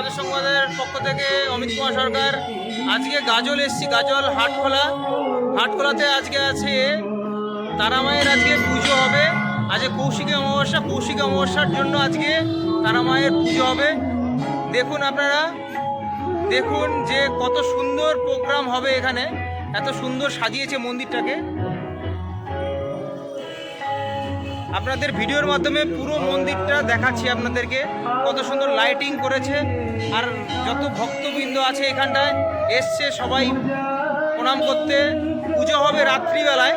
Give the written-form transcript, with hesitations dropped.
সদস্য সংবাদের পক্ষ থেকে অমিত কুমার সরকার। আজকে গাজল এসছি, গাজল হাটখোলাতে আজকে আছে তারামায়ের আজকে পুজো হবে। আজকে কৌশিকী অমাবস্যার জন্য আজকে তারামায়ের পুজো হবে। দেখুন আপনারা, দেখুন যে কত সুন্দর প্রোগ্রাম হবে এখানে, এত সুন্দর সাজিয়েছে মন্দিরটাকে। আপনাদের ভিডিওর মাধ্যমে পুরো মন্দিরটা দেখাচ্ছি আপনাদেরকে, কত সুন্দর লাইটিং করেছে। আর যত ভক্তবৃন্দ আছে এখানটায় এসছে সবাই প্রণাম করতে। পুজো হবে রাত্রিবেলায়।